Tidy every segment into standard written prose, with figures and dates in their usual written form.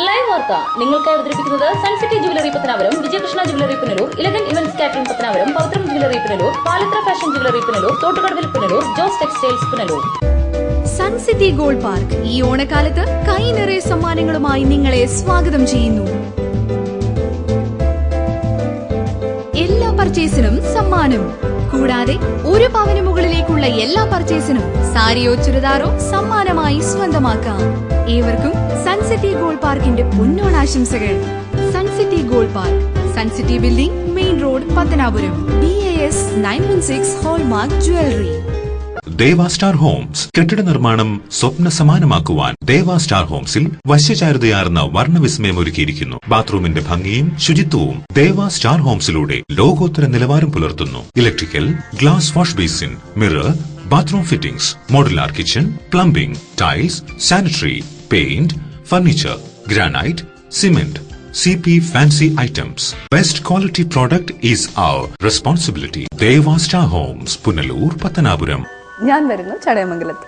Live വാർത്ത നിങ്ങൾക്കായി അവതരിപ്പിക്കുന്നത് Suncity jewellery Pathanapuram, Vijayakrishna jewellery Punalur, elegant events catering Pathanapuram, Pavithram jewellery Punalur, Palathra fashion jewellery Punalur, തോട്ടുകടവിൽ Punalur, Jose textiles Punalur. Suncity gold park ഈ ഓണക്കാലത്ത് കൈ നിറയെ സമ്മാനങ്ങളുമായി നിങ്ങളെ സ്വാഗതം ചെയ്യുന്നു. എല്ലാ പർച്ചേസിനും സമ്മാനം. കൂടാതെ ഒരു പവന് മുകളിലേക്കുള്ള എല്ലാ പർച്ചേസിനും സാരിയോ ചുരിദാറോ സമ്മാനമായി സ്വന്തമാക്കാം. ഏവർക്കും സൺസിറ്റി ഗോൾഡ് പാർക്കിന്റെ പൊന്നോണാശംസകൾ. Suncity gold park, Suncity building, main road, Pathanapuram. BAS 916 hallmark jewellery. Deva star homes കെട്ടിട നിർമ്മാണം സ്വപ്ന സമാനമാക്കുവാൻ ദേവ സ്റ്റാർ ഹോംസിൽ വശ്യചാരുതയാർന്ന വർണ്ണവിസ്മയം ഒരുക്കിയിരിക്കുന്നു. ബാത്റൂമിന്റെ ഭംഗിയും ശുചിത്വവും ദേവ സ്റ്റാർ ഹോംസിലൂടെ ലോകോത്തര നിലവാരം പുലർത്തുന്നു. Electrical, glass wash basin, mirror, bathroom fittings, modular kitchen, plumbing, tiles, sanitary, paint, furniture, granite, cement, CP fancy items. Best quality product is our responsibility. Deva Star Homes, Punalur, Pathanapuram. ഞാൻ വരുന്നു ചടയമംഗലത്ത്.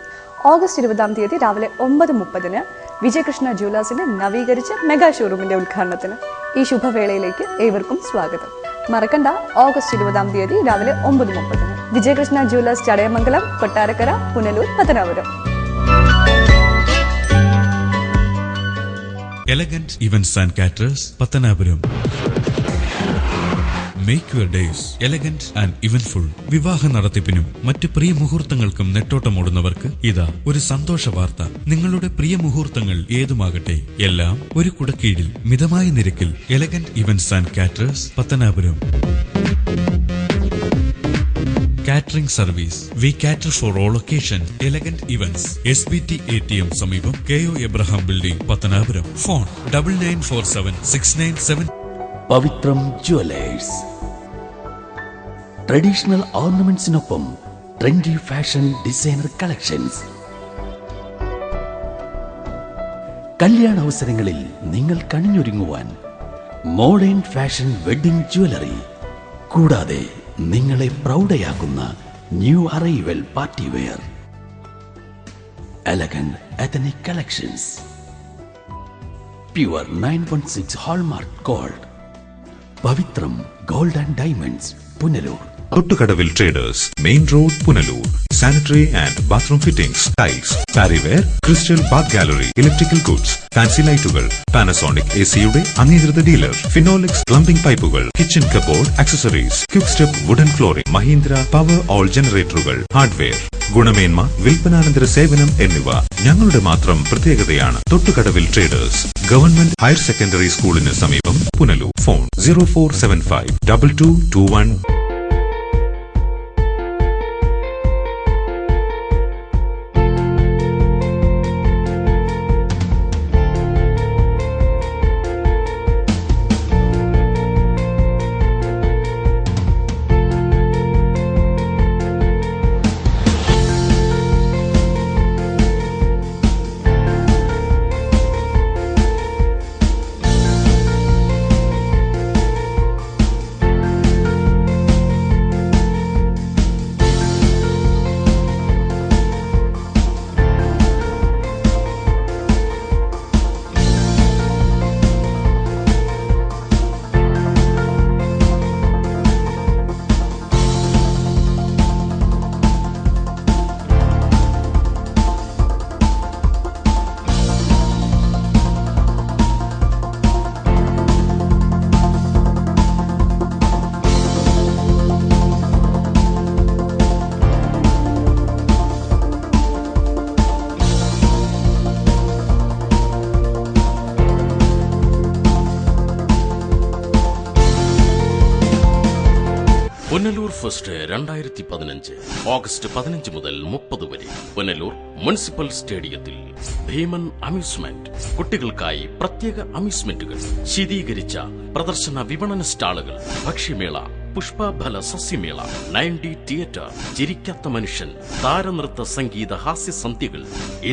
August 20 രാവിലെ 9:30 വിജയകൃഷ്ണ ജ്വല്ലേഴ്സിന്റെ നവീകരിച്ച mega ഷോറൂമിന്റെ ഉദ്ഘാടനത്തിന്. ഈ ശുഭവേളയിലേക്ക് ഏവർക്കും സ്വാഗതം. മറക്കണ്ട, August 20 രാവിലെ 9:30 Vijayakrishna Jewellers, Chadayamangalam, Kottarakkara, Punalur, Pathanapuram. Elegant Events and Caterers, Pathanapuram. Make your days elegant and eventful. വിവാഹ നടത്തിപ്പിനും മറ്റ് പ്രിയ മുഹൂർത്തങ്ങൾക്കും നെട്ടോട്ടമോടുന്നവർക്ക് ഇതാ ഒരു സന്തോഷ വാർത്ത. നിങ്ങളുടെ പ്രിയ മുഹൂർത്തങ്ങൾ ഏതുമാകട്ടെ, എല്ലാം ഒരു കുടക്കീഴിൽ മിതമായ നിരക്കിൽ. Elegant events and caterers, Pathanapuram. Catering service. We cater for all occasions. Elegant Events, SBT ATM സമീപം, KO Abraham Building, Pathanapuram. Phone 994769. Pavithram jewellers. Traditional ഓർണമെന്റ്സിനൊപ്പം ട്രെൻഡി ഫാഷൻ ഡിസൈനർ കളക്ഷൻസ്. കല്യാണ അവസരങ്ങളിൽ നിങ്ങൾ കണിഞ്ഞൊരുങ്ങുവാൻ മോഡേൺ ഫാഷൻ വെഡിംഗ് ജ്വല്ലറി, കൂടാതെ നിങ്ങളെ പ്രൗഢയാക്കുന്ന new arrival party wear, elegant ethnic collections, pure 916 hallmark gold. Pavithram gold and diamonds, Punalur. Thottukadavil traders, main road, Punalur. Sanitary and bathroom fittings, tiles, Parryware, crystal bath gallery, electrical goods, fancy ലൈറ്റുകൾ, Panasonic AC-യുടെ അംഗീകൃത dealer, Finolex plumbing പൈപ്പുകൾ, kitchen cupboard accessories, quick step wooden flooring, Mahindra Powerol ജനറേറ്ററുകൾ, hardware, ഗുണമേന്മ, വിൽപ്പനാനന്തര സേവനം എന്നിവ ഞങ്ങളുടെ മാത്രം പ്രത്യേകതയാണ്. Thottukadavil traders, government higher secondary സ്കൂളിന് സമീപം, Punalur. Phone 0475 2221. Punalur fest 2015 August 15 മുതൽ 30 വരെ പുനലൂർ മുനിസിപ്പൽ സ്റ്റേഡിയത്തിൽ. ഭീമൻ അമ്യൂസ്മെന്റ്, കുട്ടികൾക്കായി പ്രത്യേക അമ്യൂസ്മെന്റുകൾ, ശീതീകരിച്ച പ്രദർശന വിപണന സ്റ്റാളുകൾ, ഭക്ഷ്യമേള, പുഷ്പഫല സസ്യമേള, 9D തിയേറ്റർ, ചിരിക്കാത്ത മനുഷ്യൻ, താരനൃത്ത സംഗീത ഹാസ്യസന്ധ്യകൾ,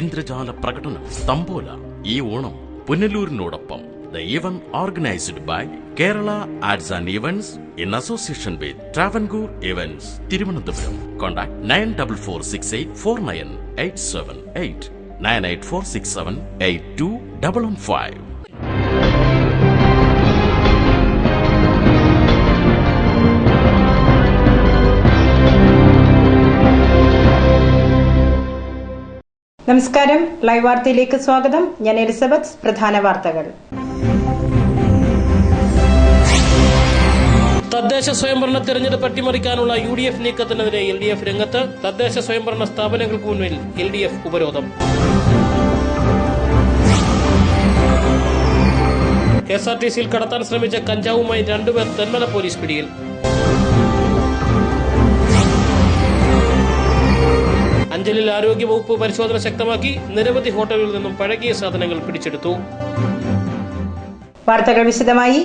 ഇന്ദ്രജാല പ്രകടനം, തമ്പോല. ഈ Onam പുനലൂരിനോടൊപ്പം. The event organized by Kerala Ads and Events in association with Travancore Events, Thiruvananthapuram. Contact 9446849878, 984678215. നമസ്കാരം, ലൈവ് വാർത്തയിലേക്ക് സ്വാഗതം. ഞാൻ എലിസബത്ത്. പ്രധാന വാർത്തകൾ. തദ്ദേശ സ്വയംഭരണ തെരഞ്ഞെടുപ്പ് അട്ടിമറിക്കാനുള്ള UDF നീക്കത്തിനെതിരെ LDF രംഗത്ത്. തദ്ദേശ സ്വയംഭരണ സ്ഥാപനങ്ങൾക്ക് മുന്നിൽ LDF ഉപരോധം. KSRTCയിൽ കടത്താൻ ശ്രമിച്ച കഞ്ചാവുമായി 2 പേർ തെന്മല പോലീസ് പിടിയിൽ. അഞ്ചലിൽ ആരോഗ്യവകുപ്പ് പരിശോധന ശക്തമാക്കി. നിരവധി ഹോട്ടലുകളിൽ നിന്നും പഴകിയ സാധനങ്ങൾ പിടിച്ചെടുത്തു. വാർത്തകൾ വിശദമായി.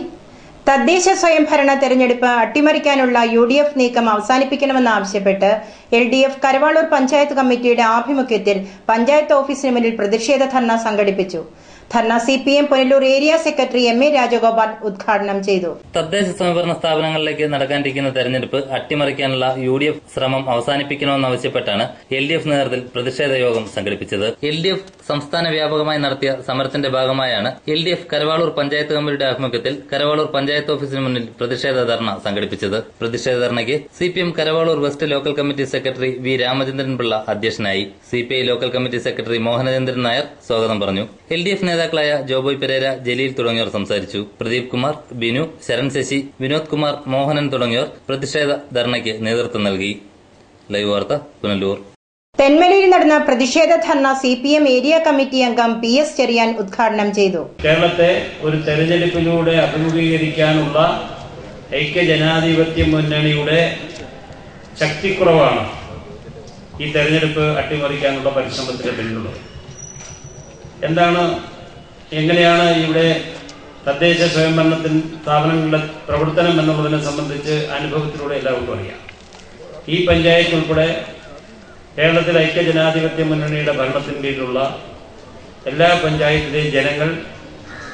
തദ്ദേശ സ്വയംഭരണ തെരഞ്ഞെടുപ്പ് അട്ടിമറിക്കാനുള്ള UDF നീക്കം അവസാനിപ്പിക്കണമെന്നാവശ്യപ്പെട്ട് LDF കരവാളൂർ പഞ്ചായത്ത് കമ്മിറ്റിയുടെ ആഭിമുഖ്യത്തിൽ പഞ്ചായത്ത് ഓഫീസിന് മുന്നിൽ പ്രതിഷേധ ധർണ സംഘടിപ്പിച്ചു. ധർണ CPM Punalur area secretary MA Rajagopal ഉദ്ഘാടനം ചെയ്തു. തദ്ദേശ സ്വയംഭരണ സ്ഥാപനങ്ങളിലേക്ക് നടക്കാനിരിക്കുന്ന തെരഞ്ഞെടുപ്പ് അട്ടിമറിക്കാനുള്ള UDF ശ്രമം അവസാനിപ്പിക്കണമെന്നാവശ്യപ്പെട്ടാണ് LDF നേതൃത്വത്തിൽ പ്രതിഷേധ യോഗം സംഘടിപ്പിച്ചത്. LDF സംസ്ഥാന വ്യാപകമായി നടത്തിയ സമരത്തിന്റെ ഭാഗമായാണ് LDF കരവാളൂർ പഞ്ചായത്ത് കമ്മിറ്റിയുടെ ആഭിമുഖ്യത്തിൽ കരവാളൂർ പഞ്ചായത്ത് ഓഫീസിന് മുന്നിൽ പ്രതിഷേധ ധർണ സംഘടിപ്പിച്ചത്. പ്രതിഷേധ ധർണയ്ക്ക് CPM Karavaloor west local committee secretary V Ramachandran Pillai അധ്യക്ഷനായി. CPI local committee secretary Mohanachandran Nair സ്വാഗതം പറഞ്ഞു. LDF നേതാക്കളായ ജോബോയ് പെരേര, ജലീൽ തുടങ്ങിയവർ സംസാരിച്ചു. പ്രദീപ് കുമാർ, ബിനു, ശരൺ ശശി, വിനോദ് കുമാർ, മോഹനൻ തുടങ്ങിയവർ പ്രതിഷേധ ധർണയ്ക്ക് നേതൃത്വം നൽകി. ലൈവ് വാർത്ത പുനലൂർ. തെന്മലയിൽ നടന്ന പ്രതിഷേധ ധർണ CPM ഏരിയ കമ്മിറ്റി അംഗം PS ചെറിയാൻ ഉദ്ഘാടനം ചെയ്തു. കേരളത്തെ ഒരു തെരഞ്ഞെടുപ്പിലൂടെ അഭിമുഖീകരിക്കാനുള്ള ഐക്യജനാധിപത്യ മുന്നണിയുടെ ശക്തിക്കുറവാണ് ഈ തെരഞ്ഞെടുപ്പ് അട്ടിമറിക്കാനുള്ള പരിശ്രമത്തിന് പിന്നിലുള്ളത്. എങ്ങനെയാണ് ഇവിടെ തദ്ദേശ സ്വയംഭരണ സ്ഥാപനങ്ങളുടെ പ്രവർത്തനം എന്നുള്ളതിനെ സംബന്ധിച്ച് അനുഭവത്തിലൂടെ എല്ലാവർക്കും അറിയാം. ഈ പഞ്ചായത്ത് ഉൾപ്പെടെ കേരളത്തിലെ ഐക്യജനാധിപത്യ മുന്നണിയുടെ ഭരണത്തിന് കീഴിലുള്ള എല്ലാ പഞ്ചായത്തിലെയും ജനങ്ങൾ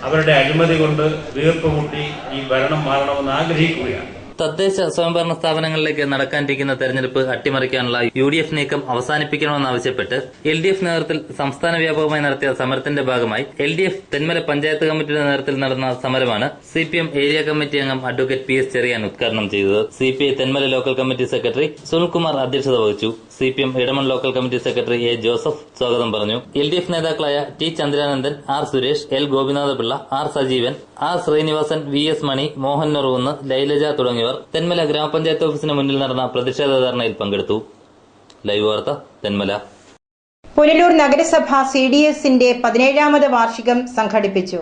അവരുടെ അഴിമതി കൊണ്ട് വീർപ്പ് മുട്ടി ഈ ഭരണം മാറണമെന്ന് ആഗ്രഹിക്കുകയാണ്. തദ്ദേശ സ്വയംഭരണ സ്ഥാപനങ്ങളിലേക്ക് നടക്കാനിരിക്കുന്ന തെരഞ്ഞെടുപ്പ് അട്ടിമറിക്കാനുള്ള UDF നീക്കം അവസാനിപ്പിക്കണമെന്നാവശ്യപ്പെട്ട് LDF നേതൃത്വത്തിൽ സംസ്ഥാന വ്യാപകമായി നടത്തിയ സമരത്തിന്റെ ഭാഗമായി LDF തെന്മല പഞ്ചായത്ത് കമ്മിറ്റിയുടെ നേതൃത്വത്തിൽ നടന്ന സമരമാണ് CPM ഏരിയ കമ്മിറ്റി അംഗം അഡ്വക്കേറ്റ് PS ചെറിയാൻ ഉദ്ഘാടനം ചെയ്തത്. CPI Thenmala local committee secretary Sunilkumar അധ്യക്ഷത വഹിച്ചു. CPM Edamon local committee secretary A Joseph സ്വാഗതം പറഞ്ഞു. LDF നേതാക്കളായ T Chandranandan, R Suresh, L Gopinatha Pillai, R Sajeevan, R Sreenivasan, VS മണി, മോഹൻ നെറുകുന്ന്, ലൈലജ തുടങ്ങിയവർ തെന്മല ഗ്രാമപഞ്ചായത്ത് ഓഫീസിന് മുന്നിൽ നടന്ന പ്രതിഷേധ ധർണയിൽ പങ്കെടുത്തു. ലൈവ് വാർത്ത തെന്മല. പുനലൂർ നഗരസഭ CDSന്റെ 17ാമത് വാർഷികം സംഘടിപ്പിച്ചു.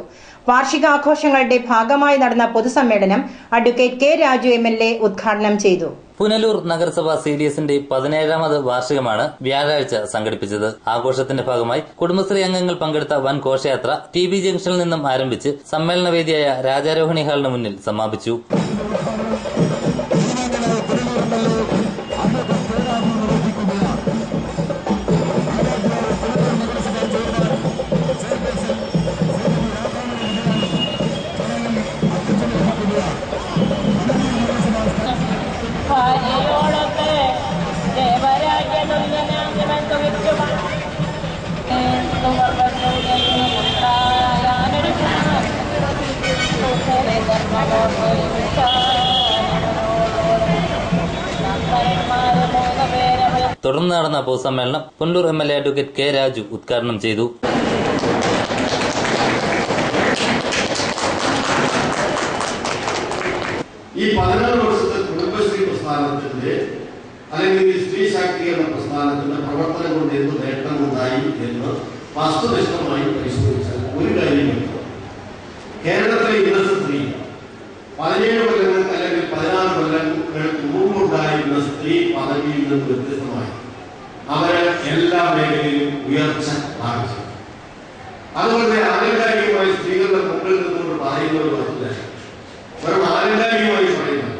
വാർഷികാഘോഷങ്ങളുടെ ഭാഗമായി നടന്ന പൊതുസമ്മേളനം അഡ്വക്കേറ്റ് K രാജു MLA ഉദ്ഘാടനം ചെയ്തു. പുനലൂർ നഗരസഭ CDSന്റെ 17ാമത് വാർഷികമാണ് വ്യാഴാഴ്ച സംഘടിപ്പിച്ചത്. ആഘോഷത്തിന്റെ ഭാഗമായി കുടുംബശ്രീ അംഗങ്ങൾ പങ്കെടുത്ത വൻ ഘോഷയാത്ര TB ജംഗ്ഷനിൽ നിന്നും ആരംഭിച്ച് സമ്മേളന വേദിയായ രാജാരോഹിണി ഹാളിന് മുന്നിൽ സമാപിച്ചു. തുടർന്ന് നടന്ന പൊതുസമ്മേളനം Punalur MLA advocate K Raju ഉദ്ഘാടനം ചെയ്തു. ഈ 16 വർഷത്തെ കുടുംബശ്രീ പ്രസ്ഥാനത്തിന്റെ അല്ലെങ്കിൽ ഈ സ്ത്രീ ശാക്തീകരണ പ്രസ്ഥാനത്തിന്റെ പ്രവർത്തനം കൊണ്ട് എന്ത് നേട്ടമുണ്ടായി എന്ന് വസ്തുനിഷ്ഠമായി പരിശോധിച്ചാൽ ഒരു കാര്യം, കേരളത്തിലെ ഇന്നത്തെ സ്ത്രീ 17 കൊല്ലങ്ങൾക്ക് അല്ലെങ്കിൽ 16 കൊല്ലങ്ങൾക്ക് മുമ്പുണ്ടായിരുന്ന സ്ത്രീ പദവിയിൽ നിന്ന് വ്യത്യസ്തമായി അവരെ എല്ലാ മേഖലയിലും ഉയർച്ച പ്രാപിച്ചു. അതുകൊണ്ട് ആലങ്കാരികമായി സ്ത്രീകളുടെ മുമ്പിൽ നിന്നുകൊണ്ട് പറയുന്നത് പറ്റില്ല, വെറും ആലങ്കാരികമായി പറയുന്നത്.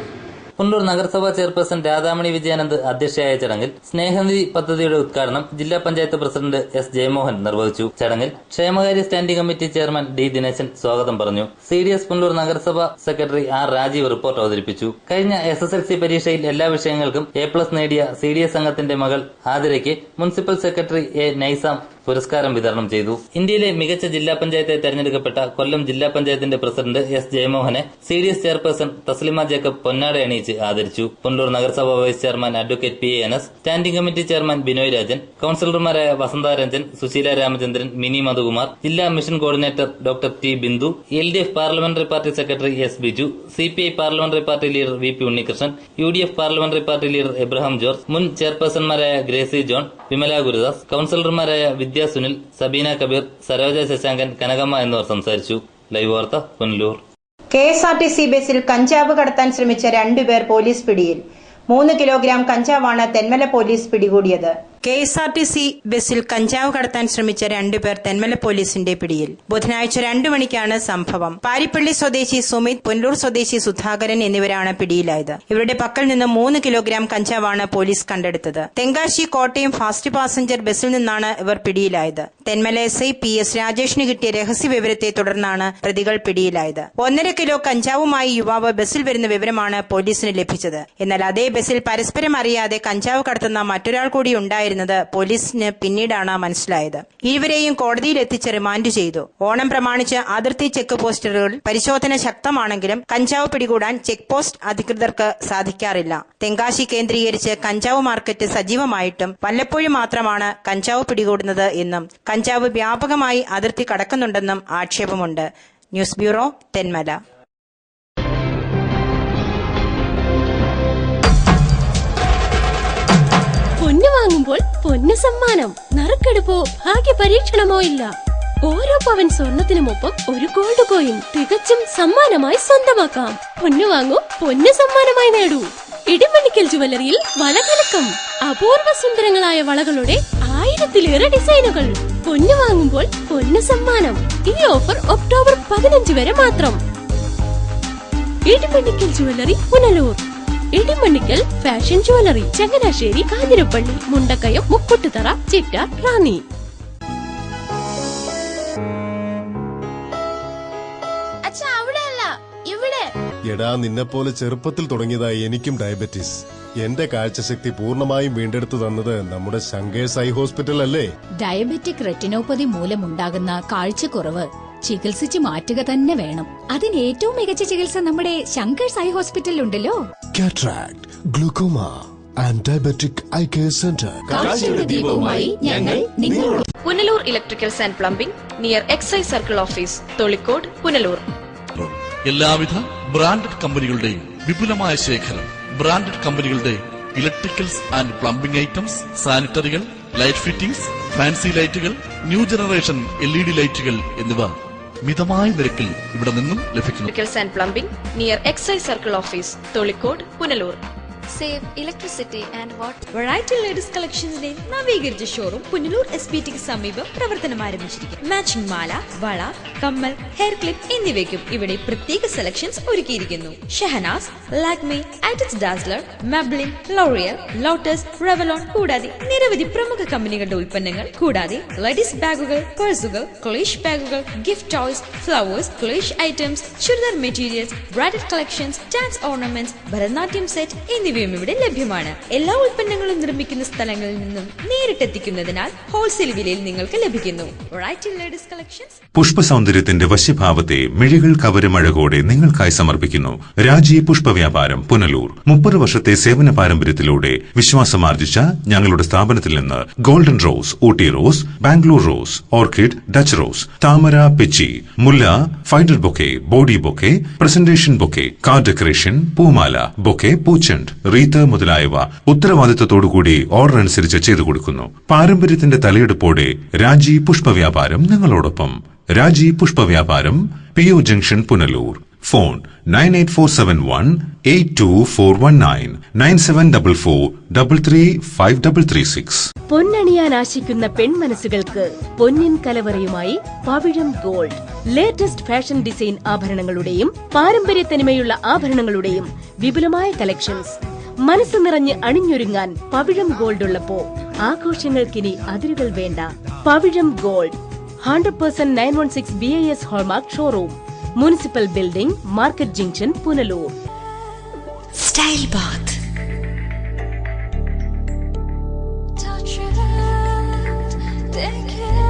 പുനലൂർ നഗരസഭാ ചെയർപേഴ്സൺ രാധാമണി വിജയാനന്ദ് അധ്യക്ഷയായ ചടങ്ങിൽ സ്നേഹനിധി പദ്ധതിയുടെ ഉദ്ഘാടനം ജില്ലാ പഞ്ചായത്ത് പ്രസിഡന്റ് S ജയമോഹൻ നിർവഹിച്ചു. ചടങ്ങിൽ ക്ഷേമകാര്യ standing committee chairman D Dineshan സ്വാഗതം പറഞ്ഞു. CDS പുനലൂർ നഗരസഭാ സെക്രട്ടറി R രാജീവ് റിപ്പോർട്ട് അവതരിപ്പിച്ചു. കഴിഞ്ഞ SSLC പരീക്ഷയിൽ എല്ലാ വിഷയങ്ങൾക്കും A+ നേടിയ CDS അംഗത്തിന്റെ മകൾ ആതിരയ്ക്ക് മുനിസിപ്പൽ സെക്രട്ടറി A നൈസാം പുരസ്കാരം വിതരണം ചെയ്തു. ഇന്ത്യയിലെ മികച്ച ജില്ലാ പഞ്ചായത്തെ തെരഞ്ഞെടുക്കപ്പെട്ട കൊല്ലം ജില്ലാ പഞ്ചായത്തിന്റെ പ്രസിഡന്റ് എസ് ജയമോഹനെ CDS ചെയർപേഴ്സൺ തസ്ലിമ ജേക്കബ് പൊന്നാട അണിയിച്ച് ആദരിച്ചു. പുനലൂർ നഗരസഭ vice chairman advocate PA Anas, standing committee chairman Binoy Rajan, കൌൺസിലർമാരായ വസന്ത രഞ്ജൻ, സുശീല രാമചന്ദ്രൻ, മിനി മധുകുമാർ, ജില്ലാ mission coordinator doctor T Bindu, LDF parliamentary party secretary S Biju, CPI parliamentary party leader VP Unnikrishnan, UDF parliamentary party leader Abraham George, മുൻ ചെയർപേഴ്സൺമാരായ ഗ്രേസി ജോൺ, വിമല ഗുരുദാസ്, കൌൺസിലർമാരായ വിദ്യാ സുനിൽ, സബീന കബീർ, സരോജ ശശാങ്കൻ, കനകമ്മ എന്നിവർ സംസാരിച്ചു. ലൈവ് വാർത്ത പുനലൂർ. KSRTC ബസിൽ കഞ്ചാവ് കടത്താൻ ശ്രമിച്ച 2 പേർ പോലീസ് പിടിയിൽ. 3 കിലോഗ്രാം കഞ്ചാവാണ് തെന്മല പോലീസ് പിടികൂടിയത്. KSRTC ബസിൽ കഞ്ചാവ് കടത്താൻ ശ്രമിച്ച 2 പേർ തെന്മല പോലീസിന്റെ പിടിയിൽ. ബുധനാഴ്ച 2 മണിക്കാണ് സംഭവം. പാരിപ്പള്ളി സ്വദേശി സുമിത്, പുനലൂർ സ്വദേശി സുധാകരൻ എന്നിവരാണ് പിടിയിലായത്. ഇവരുടെ പക്കൽ നിന്ന് 3 കിലോഗ്രാം കഞ്ചാവാണ് പോലീസ് കണ്ടെടുത്തത്. തെങ്കാശി കോട്ടയം ഫാസ്റ്റ് പാസഞ്ചർ ബസിൽ നിന്നാണ് ഇവർ പിടിയിലായത്. തെന്മല SI PS രാജേഷിന് കിട്ടിയ രഹസ്യ വിവരത്തെ തുടർന്നാണ് പ്രതികൾ പിടിയിലായത്. 1.5 കിലോ കഞ്ചാവുമായി യുവാവ് ബസിൽ വരുന്ന വിവരമാണ് പോലീസിന് ലഭിച്ചത്. എന്നാൽ അതേ ബസിൽ പരസ്പരം അറിയാതെ കഞ്ചാവ് കടത്തുന്ന മറ്റൊരാൾ കൂടി ഉണ്ടായിരുന്നത് പോലീസിന് പിന്നീടാണ് മനസ്സിലായത്. ഇരുവരെയും കോടതിയിൽ എത്തിച്ച് റിമാൻഡ് ചെയ്തു. ഓണം പ്രമാണിച്ച് അതിർത്തി ചെക്ക് പോസ്റ്റുകളിൽ പരിശോധന ശക്തമാണെങ്കിലും കഞ്ചാവ് പിടികൂടാൻ ചെക്ക് പോസ്റ്റ് അധികൃതർക്ക് സാധിക്കാറില്ല. തെങ്കാശി കേന്ദ്രീകരിച്ച് കഞ്ചാവ് മാർക്കറ്റ് സജീവമായിട്ടും വല്ലപ്പോഴും മാത്രമാണ് കഞ്ചാവ് പിടികൂടുന്നത് എന്നും കഞ്ചാവ് വ്യാപകമായി അതിർത്തി കടക്കുന്നുണ്ടെന്നും ആക്ഷേപമുണ്ട്. News bureau, Thenmala. പൊന്നു വാങ്ങുമ്പോൾ പൊന്നു സമ്മാനം. നറുക്കെടുപ്പോ ഭാഗ്യ പരീക്ഷണമോ ഇല്ല. ഓരോ പവൻ സ്വർണത്തിനുമൊപ്പം ഒരു ഗോൾഡ് കോയിൻ തികച്ചും സമ്മാനമായി സ്വന്തമാക്കാം. പൊന്നു വാങ്ങൂ, പൊന്നു സമ്മാനമായി നേടൂ. ഇടിമണിക്കൽ ജുവലറിയിൽ വളകലക്കം. അപൂർവ സുന്ദരങ്ങളായ വളകളുടെ 1000-ലേറെ ഡിസൈനുകൾ. പൊന്നു വാങ്ങുമ്പോൾ പൊന്നു സമ്മാനം. ഈ ഓഫർ ഒക്ടോബർ 15 വരെ മാത്രം. Edimannickal jewellery, Punalur. Edimannickal fashion jewellery, Changanassery, Kanjirappally, Mundakayam, Mukkoottuthara, Chittar, Ranni. എടാ, നിന്നെ പോലെ ചെറുപ്പത്തിൽ തുടങ്ങിയതായി എനിക്കും ഡയബറ്റീസ്. എന്റെ കാഴ്ചശക്തി പൂർണ്ണമായും വീണ്ടെടുത്തു തന്നത് നമ്മുടെ ശങ്കേഴ്സ് ഐ ഹോസ്പിറ്റൽ അല്ലേ? ഡയബറ്റിക് റെറ്റിനോപ്പതി മൂലമുണ്ടാകുന്ന കാഴ്ചക്കുറവ് ചികിത്സിച്ച് മാറ്റുക തന്നെ വേണം. അതിന് ഏറ്റവും മികച്ച ചികിത്സ നമ്മുടെ ശങ്കേഴ്സ് ഐ ഹോസ്പിറ്റലിൽ ഉണ്ടല്ലോ. Cataract, glaucoma and diabetic eye care centre. Punalur electricals and plumbing near excise circle office, Tholicode, Punalur. എല്ലാവിധ ബ്രാൻഡഡ് കമ്പനികളുടെയും വിപുലമായ ശേഖരം. ബ്രാൻഡഡ് കമ്പനികളുടെ ഇലക്ട്രിക്കൽസ് ആൻഡ് പ്ലംബിംഗ് ഐറ്റംസ്, സാനിറ്ററികൾ, ലൈറ്റ് ഫിറ്റിംഗ്സ്, ഫാൻസി ലൈറ്റുകൾ, ന്യൂ ജനറേഷൻ LED ലൈറ്റുകൾ എന്നിവ മിതമായ നിരക്കിൽ ഇവിടെ നിന്നും ലഭിക്കുന്നു. Electricals and plumbing near excise circle office, Tholicode, Punalur. Save electricity and water. Variety ladies കളക്ഷൻസിന്റെ നവീകരിച്ച ഷോറൂം പുനലൂർ SPTക്ക് സമീപം പ്രവർത്തനം ആരംഭിച്ചിരിക്കുന്നു. മാച്ചിംഗ് മാല, വള, കമ്മൽ, ഹെയർ ക്ലിപ്പ് എന്നിവയ്ക്കും ഇവിടെ പ്രത്യേക സെലക്ഷൻസ് ഒരുക്കിയിരിക്കുന്നു. ഷഹനാസ്, ലാക്മി, ആറ്റിക്സ് Dazzler, Maybelline, L'Oreal, Lotus, Revlon കൂടാതെ നിരവധി പ്രമുഖ കമ്പനികളുടെ ഉൽപ്പന്നങ്ങൾ. കൂടാതെ ലേഡീസ് ബാഗുകൾ, പേഴ്സുകൾ, ക്ലേഷ് ബാഗുകൾ, ഗിഫ്റ്റ് ടോയ്സ്, ഫ്ലവേഴ്സ്, ക്ലേഷ് items, churidar materials, bridal collections, dance ornaments, Bharatanatyam set എന്നിവയും ഇവിടെ ലഭ്യമാണ്. എല്ലാ ഉൽപ്പന്നങ്ങളും നിർമ്മിക്കുന്ന സ്ഥലങ്ങളിൽ നിന്നും നേരിട്ടെത്തിക്കുന്നതിനാൽ ഹോൾസെയിൽ വിലയിൽ നിങ്ങൾക്ക് ലഭിക്കുന്നു. Variety ladies collections. പുഷ്പസൗന്ദര്യത്തിന്റെ വശ്യഭാവത്തെ മിഴികൾ കവരും അഴകോടെ നിങ്ങൾക്കായി സമർപ്പിക്കുന്നു രാജി പുഷ്പവ്യാപാരം, പുനലൂർ. 30 വർഷത്തെ സേവന പാരമ്പര്യത്തിലൂടെ വിശ്വാസമാർജിച്ച ഞങ്ങളുടെ സ്ഥാപനത്തിൽ നിന്ന് golden rose, Ooty rose, Bangalore rose, orchid, Dutch rose, താമര, പിച്ചി, മുല്ല, ഫൈഡർ bouquet, body bouquet, presentation bouquet, car decoration, പൂമാല, ബൊക്കെ, പൂച്ചെണ്ട്, റീത്ത് മുതലായവ ഉത്തരവാദിത്തത്തോടുകൂടി ഓർഡർ അനുസരിച്ച് ചെയ്തു കൊടുക്കുന്നു. പാരമ്പര്യത്തിന്റെ തലയെടുപ്പോടെ രാജി പുഷ്പവ്യാപാരം നിങ്ങളോടൊപ്പം. രാജി പുഷ്പവ്യാപാരം, PO ജംഗ്ഷൻ, പുനലൂർ. ഫോൺ 9847182419 9744333536. പൊന്നണിയാൻ ആശിക്കുന്ന പെൺമനസ്സുകൾക്ക് പൊന്നിൻ കലവറയുമായി പവിഴം ഗോൾഡ്. ലേറ്റസ്റ്റ് ഫാഷൻ ഡിസൈൻ ആഭരണങ്ങളുടെയും പാരമ്പര്യത്തനിമയുള്ള ആഭരണങ്ങളുടെയും വിപുലമായ കളക്ഷൻസ്. മനസ്സ് നിറഞ്ഞ് അണിഞ്ഞൊരുങ്ങാൻ പവിഴം ഗോൾഡ് ഉള്ളപ്പോ ആഘോഷങ്ങൾക്കിനി അതിരുകൾ വേണ്ട. Pavizham gold 100% 916 BIS hallmark showroom, municipal building, market junction, Punalur. Style bath. Take it.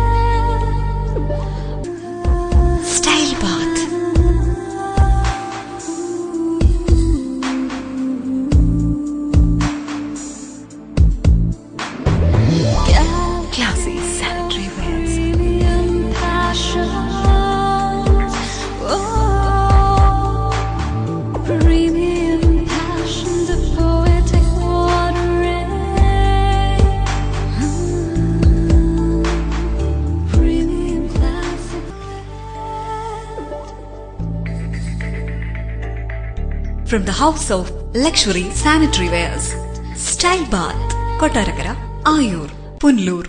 from the house of luxury sanitary wares. Style Bath, Kottarakara, Ayur, Punnur.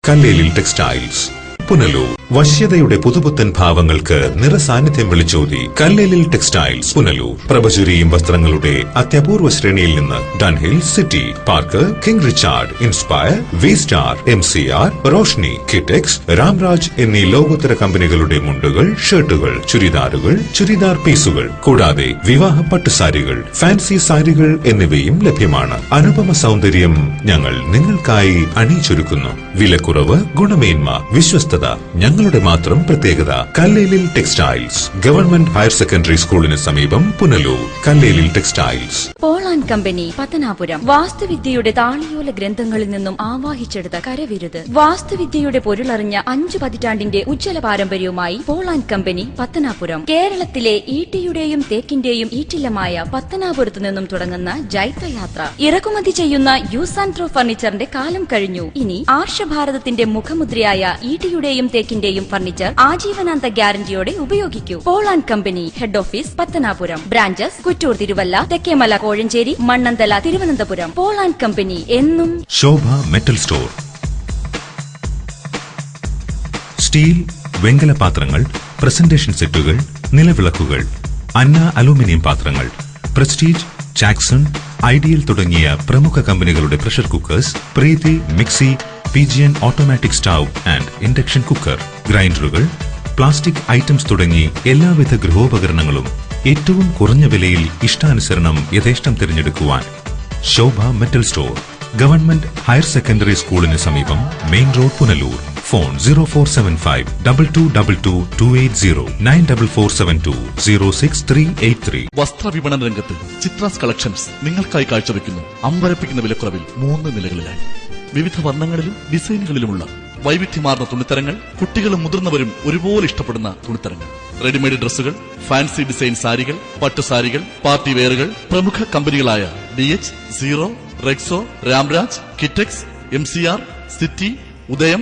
Kallelil textiles Punalur. വശ്യതയുടെ പുതുപുത്തൻ ഭാവങ്ങൾക്ക് നിറസാന്നിധ്യം വിളിച്ചോതി കല്ലേലിൽ ടെക്സ്റ്റൈൽസ് പുനലൂർ. പ്രഭചുരിയും വസ്ത്രങ്ങളുടെ അത്യപൂർവ ശ്രേണിയിൽ നിന്ന് Dunhill, City, Park, King Richard, Inspire, V Star, MCR, Roshni, Kitex, Ramraj എന്നീ ലോകോത്തര കമ്പനികളുടെ മുണ്ടുകൾ, ഷർട്ടുകൾ, ചുരിദാറുകൾ, ചുരിദാർ പീസുകൾ കൂടാതെ വിവാഹ പട്ടുസാരികൾ, ഫാൻസി സാരികൾ എന്നിവയും ലഭ്യമാണ്. അനുപമ സൗന്ദര്യം ഞങ്ങൾ നിങ്ങൾക്കായി അണിയിച്ചൊരുക്കുന്നു. വിലക്കുറവ്, ഗുണമേന്മ, വിശ്വസ്തത ഞങ്ങളുടെ മാത്രം പ്രത്യേകത. Kallelil textiles, government higher secondary സ്കൂളിന് സമീപം, Punalur. Kallelil textiles. Paul and company, Pathanapuram. വാസ്തുവിദ്യയുടെ താളിയോല ഗ്രന്ഥങ്ങളിൽ നിന്നും ആവാഹിച്ചെടുത്ത കരവിരുത്. വാസ്തുവിദ്യയുടെ പൊരുളറിഞ്ഞ 5 പതിറ്റാണ്ടിന്റെ ഉജ്ജ്വല പാരമ്പര്യവുമായി പോൾ ആൻഡ് കമ്പനി, പത്തനാപുരം. കേരളത്തിലെ ഈട്ടിയുടെയും തേക്കിന്റെയും ഈറ്റില്ലമായ പത്തനാപുരത്ത് നിന്നും തുടങ്ങുന്ന ജൈത്രയാത്ര. ഇറക്കുമതി ചെയ്യുന്ന യൂസ് ആൻഡ് ത്രോ ഫർണിച്ചറിന്റെ കാലം കഴിഞ്ഞു. ഇനി ആർഷഭാരതത്തിന്റെ മുഖമുദ്രയായ ഈട്ടിയുടെയും തേക്കിന്റെയും ഫർണിച്ചർ ആജീവനാന്ത ഗ്യാരണ്ടിയോടെ ഉപയോഗിക്കൂ. Paul and company, head office Pathanapuram. Branches Kuttoor, Thiruvalla, Thekkemala, Kozhencherry, Mannanthala, Thiruvananthapuram. Paul and company എന്നും ശോഭ മെറ്റൽ സ്റ്റോർ. സ്റ്റീൽ, വെങ്കല പാത്രങ്ങൾ, പ്രസന്റേഷൻ സെറ്റുകൾ, നിലവിളക്കുകൾ, അന്ന അലൂമിനിയം പാത്രങ്ങൾ, പ്രസ്റ്റീജ്, ജാക്സൺ, ഐഡിയൽ തുടങ്ങിയ പ്രമുഖ കമ്പനികളുടെ pressure cookers, Preethi mixie, Pigeon automatic stove and induction cooker, ഗ്രൈൻഡറുകൾ, പ്ലാസ്റ്റിക് ഐറ്റംസ് തുടങ്ങി എല്ലാവിധ ഗൃഹോപകരണങ്ങളും ഏറ്റവും കുറഞ്ഞ വിലയിൽ ഇഷ്ടാനുസരണം യഥേഷ്ടം തിരഞ്ഞെടുക്കുവാൻ Shobha metal store, government higher secondary സ്കൂളിന് സമീപം, മെയിൻ റോഡ്, പുനലൂർ. ഫോൺ 0475 2222 280 94472 വസ്ത്രവിപണന രംഗത്ത് ചിത്രാസ് കളക്ഷൻസ് നിങ്ങൾക്കായി കാഴ്ചവെക്കുന്നു അമ്പരപ്പിക്കുന്ന വിലക്കുറവിൽ 3 നിലകളിലായി വിവിധ വർണ്ണങ്ങളിലും ഡിസൈനുകളിലുമുള്ള വൈവിധ്യമാർന്ന തുണിത്തരങ്ങൾ, കുട്ടികളും മുതിർന്നവരും ഒരുപോലെ ഇഷ്ടപ്പെടുന്ന തുണിത്തരങ്ങൾ, റെഡിമെയ്ഡ് ഡ്രസ്സുകൾ, ഫാൻസി ഡിസൈൻ സാരികൾ, പട്ടുസാരികൾ, പാർട്ടി വെയറുകൾ, പ്രമുഖ കമ്പനികളായ DH, സീറോ, റെക്സോ, Ramraj, Kitex, MCR, City, Udayam,